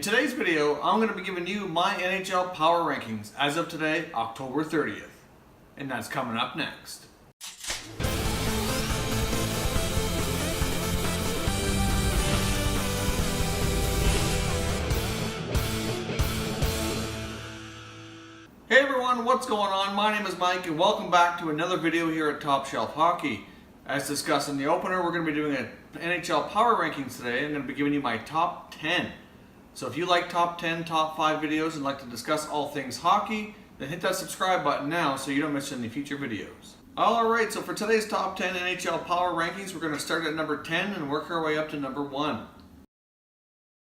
In today's video, I'm going to be giving you my NHL Power Rankings as of today, October 30th. And that's coming up next. Hey everyone, what's going on? My name is Mike and welcome back to another video here at Top Shelf Hockey. As discussed in the opener, we're going to be doing an NHL Power Rankings today. I'm going to be giving you my top 10. So if you like top 10, top 5 videos and like to discuss all things hockey, then hit that subscribe button now so you don't miss any future videos. Alright, so for today's top 10 NHL Power Rankings, we're going to start at number 10 and work our way up to number 1.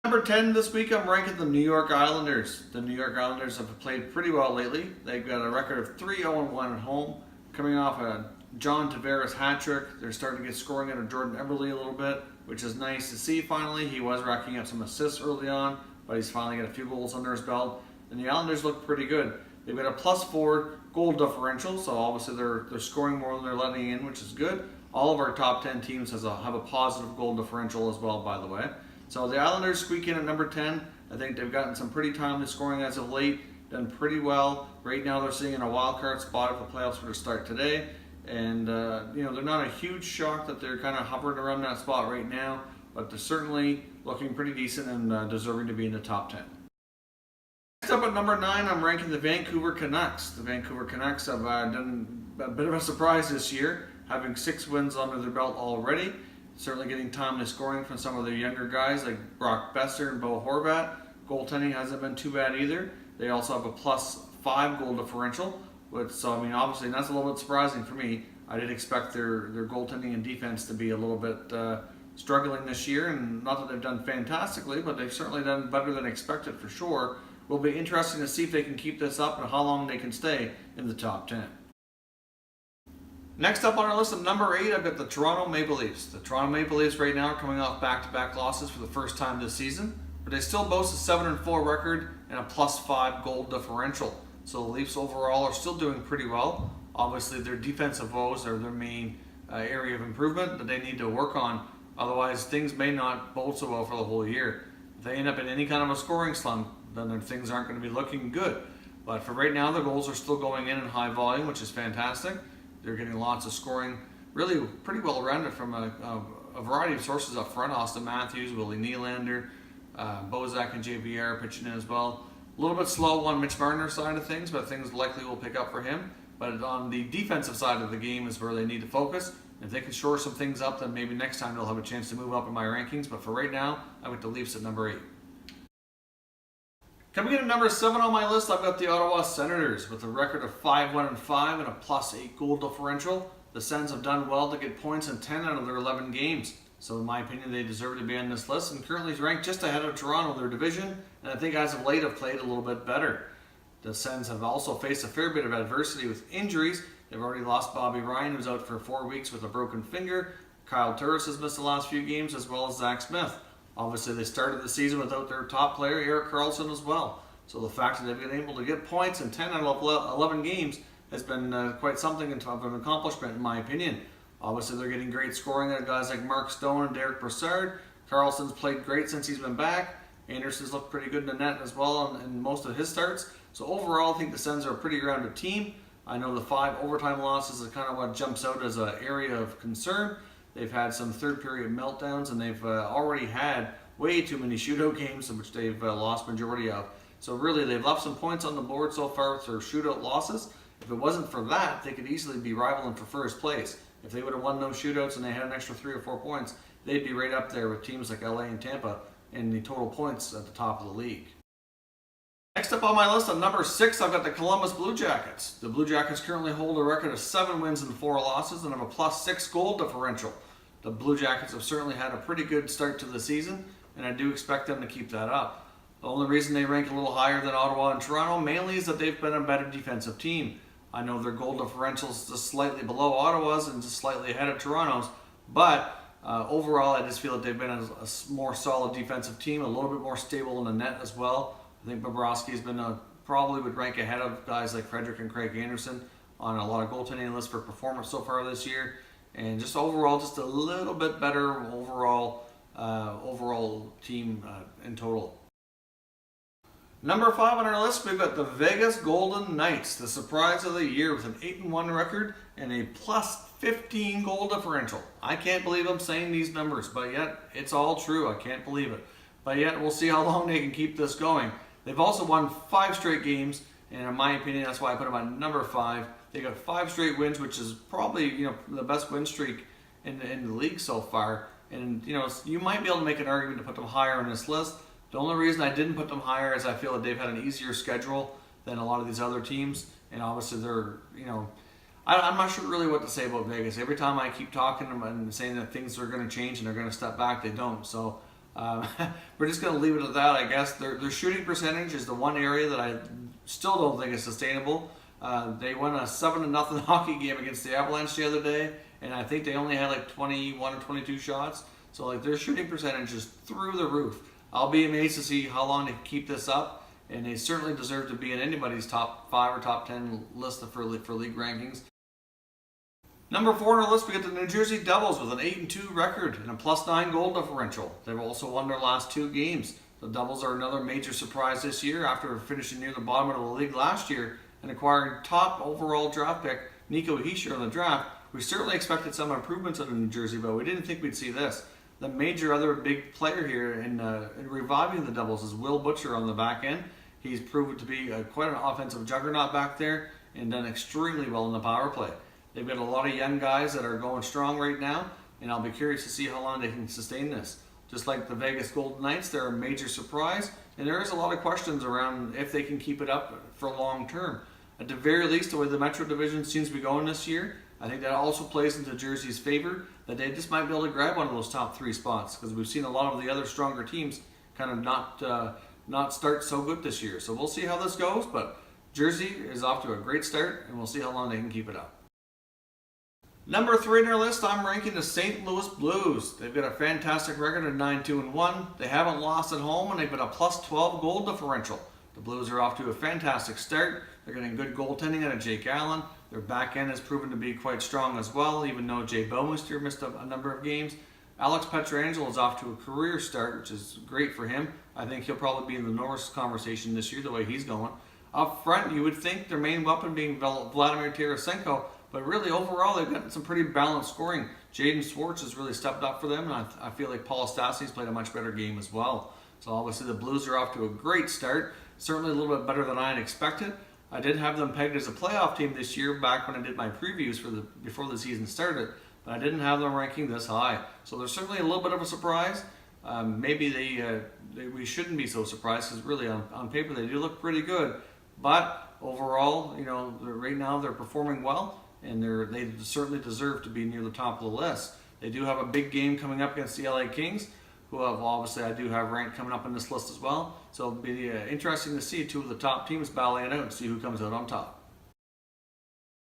Number 10 this week, I'm ranking the New York Islanders. The New York Islanders have played pretty well lately. They've got a record of 3-0-1 at home, coming off a John Tavares hat trick. They're starting to get scoring out of Jordan Eberle a little bit, which is nice to see finally. He was racking up some assists early on, but he's finally got a few goals under his belt. And the Islanders look pretty good. They've got a +4 goal differential, so obviously they're scoring more than they're letting in, which is good. All of our top 10 teams have a positive goal differential as well, by the way. So the Islanders squeak in at number 10. I think they've gotten some pretty timely scoring as of late, done pretty well. Right now they're sitting in a wild card spot if the playoffs were to start today. And they're not a huge shock that they're kind of hovering around that spot right now, but they're certainly looking pretty decent and deserving to be in the top 10. Next up at number 9, I'm ranking the Vancouver Canucks. The Vancouver Canucks have done a bit of a surprise this year, having 6 wins under their belt already. Certainly getting timely scoring from some of their younger guys like Brock Besser and Bo Horvat. Goaltending hasn't been too bad either. They also have a +5 goal differential. So, I mean, obviously, that's a little bit surprising for me. I did expect their goaltending and defense to be a little bit struggling this year, and not that they've done fantastically, but they've certainly done better than expected for sure. It will be interesting to see if they can keep this up and how long they can stay in the top 10. Next up on our list of number 8, I've got the Toronto Maple Leafs. The Toronto Maple Leafs right now are coming off back-to-back losses for the first time this season, but they still boast a 7-4 record and a +5 goal differential. So the Leafs overall are still doing pretty well. Obviously, their defensive woes are their main area of improvement that they need to work on. Otherwise, things may not bode so well for the whole year. If they end up in any kind of a scoring slump, then things aren't going to be looking good. But for right now, the goals are still going in high volume, which is fantastic. They're getting lots of scoring, really pretty well rounded from a variety of sources up front. Austin Matthews, Willie Nylander, Bozak and JVR pitching in as well. A little bit slow on Mitch Marner's side of things, but things likely will pick up for him. But on the defensive side of the game is where they need to focus. If they can shore some things up, then maybe next time they'll have a chance to move up in my rankings. But for right now, I went the Leafs at number 8. Coming in at number 7 on my list, I've got the Ottawa Senators with a record of 5-1-5 and a +8 goal differential. The Sens have done well to get points in 10 out of their 11 games. So in my opinion, they deserve to be on this list, and currently is ranked just ahead of Toronto, their division, and I think as of late have played a little bit better. The Sens have also faced a fair bit of adversity with injuries. They've already lost Bobby Ryan, who's out for 4 weeks with a broken finger. Kyle Turris has missed the last few games, as well as Zach Smith. Obviously, they started the season without their top player, Erik Karlsson, as well. So the fact that they've been able to get points in 10 out of 11 games has been quite something of an accomplishment, in my opinion. Obviously, they're getting great scoring out of guys like Mark Stone and Derek Brassard. Karlsson's played great since he's been back. Anderson's looked pretty good in the net as well in most of his starts. So overall, I think the Sens are a pretty grounded team. I know the 5 overtime losses is kind of what jumps out as an area of concern. They've had some third period meltdowns, and they've already had way too many shootout games, which they've lost majority of. So really, they've left some points on the board so far with their shootout losses. If it wasn't for that, they could easily be rivaling for first place. If they would have won those shootouts and they had an extra 3 or 4 points, they'd be right up there with teams like LA and Tampa in the total points at the top of the league. Next up on my list, on number 6, I've got the Columbus Blue Jackets. The Blue Jackets currently hold a record of 7 wins and 4 losses and have a +6 goal differential. The Blue Jackets have certainly had a pretty good start to the season, and I do expect them to keep that up. The only reason they rank a little higher than Ottawa and Toronto mainly is that they've been a better defensive team. I know their goal differential is just slightly below Ottawa's and just slightly ahead of Toronto's, but overall I just feel that they've been a more solid defensive team, a little bit more stable in the net as well. I think Bobrovsky's been probably would rank ahead of guys like Frederick and Craig Anderson on a lot of goaltending lists for performance so far this year, and just overall just a little bit better overall team in total. Number 5 on our list, we've got the Vegas Golden Knights, the surprise of the year with an 8-1 record and a plus 15 goal differential. I can't believe I'm saying these numbers, but yet it's all true. I can't believe it. But yet we'll see how long they can keep this going. They've also won 5 straight games, and in my opinion, that's why I put them on number 5. They got 5 straight wins, which is probably the best win streak in the league so far. And you might be able to make an argument to put them higher on this list. The only reason I didn't put them higher is I feel that they've had an easier schedule than a lot of these other teams, and obviously they're I'm not sure really what to say about Vegas. Every time I keep talking to them and saying that things are going to change and they're going to step back, they don't. So we're just going to leave it at that, I guess. Their shooting percentage is the one area that I still don't think is sustainable. They won a 7-0 hockey game against the Avalanche the other day, and I think they only had like 21 or 22 shots. So like their shooting percentage is through the roof. I'll be amazed to see how long they can keep this up, and they certainly deserve to be in anybody's top 5 or top 10 list for league rankings. Number 4 on our list, we get the New Jersey Devils with an 8-2 record and a plus 9 goal differential. They've also won their last 2 games. The Devils are another major surprise this year after finishing near the bottom of the league last year and acquiring top overall draft pick Nico Hischier in the draft. We certainly expected some improvements out of New Jersey, but we didn't think we'd see this. The major other big player here in reviving the Devils is Will Butcher on the back end. He's proven to be quite an offensive juggernaut back there and done extremely well in the power play. They've got a lot of young guys that are going strong right now, and I'll be curious to see how long they can sustain this. Just like the Vegas Golden Knights, they're a major surprise, and there is a lot of questions around if they can keep it up for long term. At the very least, the way the Metro Division seems to be going this year, I think that also plays into Jersey's favor, that they just might be able to grab one of those top 3 spots, because we've seen a lot of the other stronger teams kind of not start so good this year. So we'll see how this goes, but Jersey is off to a great start, and we'll see how long they can keep it up. Number 3 on our list, I'm ranking the St. Louis Blues. They've got a fantastic record of 9-2-1. They haven't lost at home, and they've got a plus 12 goal differential. The Blues are off to a fantastic start. They're getting good goaltending out of Jake Allen. Their back end has proven to be quite strong as well, even though Jay Bouwmeester missed a number of games. Alex Pietrangelo is off to a career start, which is great for him. I think he'll probably be in the Norris conversation this year, the way he's going. Up front, you would think their main weapon being Vladimir Tarasenko, but really overall they've got some pretty balanced scoring. Jaden Schwartz has really stepped up for them, and I feel like Paul Stassi's played a much better game as well. So obviously the Blues are off to a great start, certainly a little bit better than I had expected. I did have them pegged as a playoff team this year back when I did my previews before the season started, but I didn't have them ranking this high. So they're certainly a little bit of a surprise. Maybe we shouldn't be so surprised, because really on paper they do look pretty good. But overall, right now they're performing well, and they certainly deserve to be near the top of the list. They do have a big game coming up against the LA Kings, who obviously I do have ranked coming up in this list as well. So it'll be interesting to see 2 of the top teams battle it out and see who comes out on top.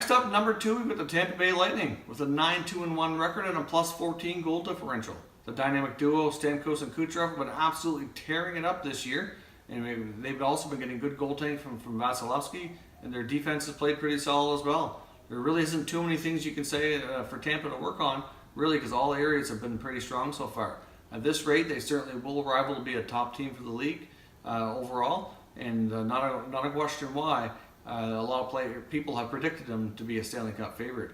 Next up, number 2, we've got the Tampa Bay Lightning with a 9-2-1 record and a plus 14 goal differential. The dynamic duo Stamkos and Kucherov have been absolutely tearing it up this year, and they've also been getting good goaltending from Vasilevsky, and their defense has played pretty solid as well. There really isn't too many things you can say for Tampa to work on, really, because all areas have been pretty strong so far. At this rate, they certainly will rival to be a top team for the league overall, and not a question why. A lot of people have predicted them to be a Stanley Cup favorite.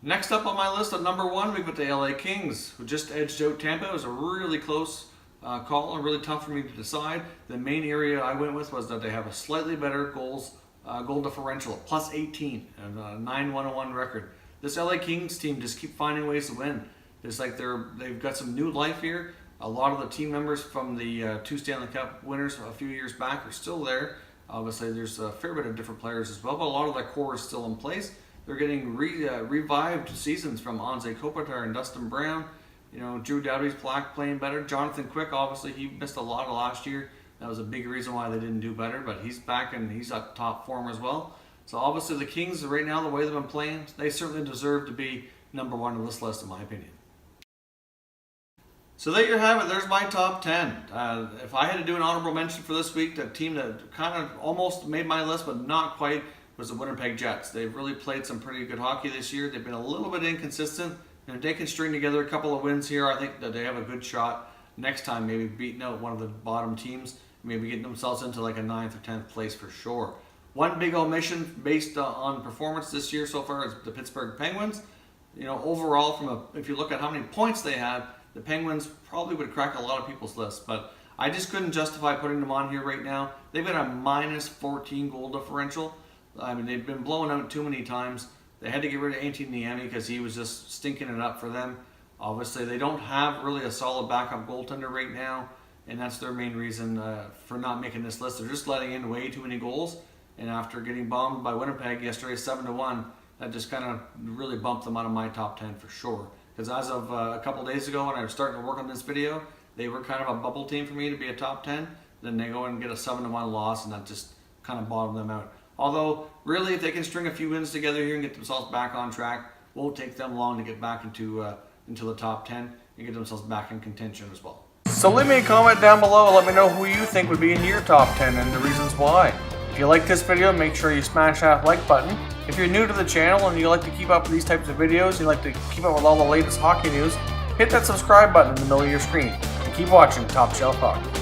Next up on my list at number 1, we've got the LA Kings, who just edged out Tampa. It was a really close call and really tough for me to decide. The main area I went with was that they have a slightly better goal differential, plus 18, and a 9-1-1 record. This LA Kings team just keep finding ways to win. It's like they've got some new life here. A lot of the team members from the 2 Stanley Cup winners a few years back are still there. Obviously, there's a fair bit of different players as well, but a lot of that core is still in place. They're getting revived seasons from Anze Kopitar and Dustin Brown. Drew Doughty's playing better. Jonathan Quick, obviously, he missed a lot of last year. That was a big reason why they didn't do better, but he's back and he's at top form as well. So obviously the Kings, right now, the way they've been playing, they certainly deserve to be number 1 on this list, in my opinion. So there you have it. There's my top 10. If I had to do an honorable mention for this week, the team that kind of almost made my list, but not quite, was the Winnipeg Jets. They've really played some pretty good hockey this year. They've been a little bit inconsistent, and if they can string together a couple of wins here, I think that they have a good shot next time, maybe beating out one of the bottom teams maybe getting themselves into like a 9th or 10th place for sure. One big omission based on performance this year so far is the Pittsburgh Penguins. Overall, if you look at how many points they had, the Penguins probably would crack a lot of people's lists, but I just couldn't justify putting them on here right now. They've got a minus 14 goal differential. I mean, they've been blown out too many times. They had to get rid of Antti Niemi because he was just stinking it up for them. Obviously, they don't have really a solid backup goaltender right now, and that's their main reason for not making this list. They're just letting in way too many goals, and after getting bombed by Winnipeg yesterday 7-1, that just kind of really bumped them out of my top 10 for sure. Because as of a couple days ago when I was starting to work on this video, they were kind of a bubble team for me to be a top 10. Then they go and get a 7-1 loss, and that just kind of bottomed them out. Although, really, if they can string a few wins together here and get themselves back on track, won't take them long to get back into the top 10 and get themselves back in contention as well. So leave me a comment down below and let me know who you think would be in your top 10 and the reasons why. If you like this video, make sure you smash that like button. If you're new to the channel and you like to keep up with these types of videos, you like to keep up with all the latest hockey news, hit that subscribe button in the middle of your screen and keep watching Top Shelf Hockey.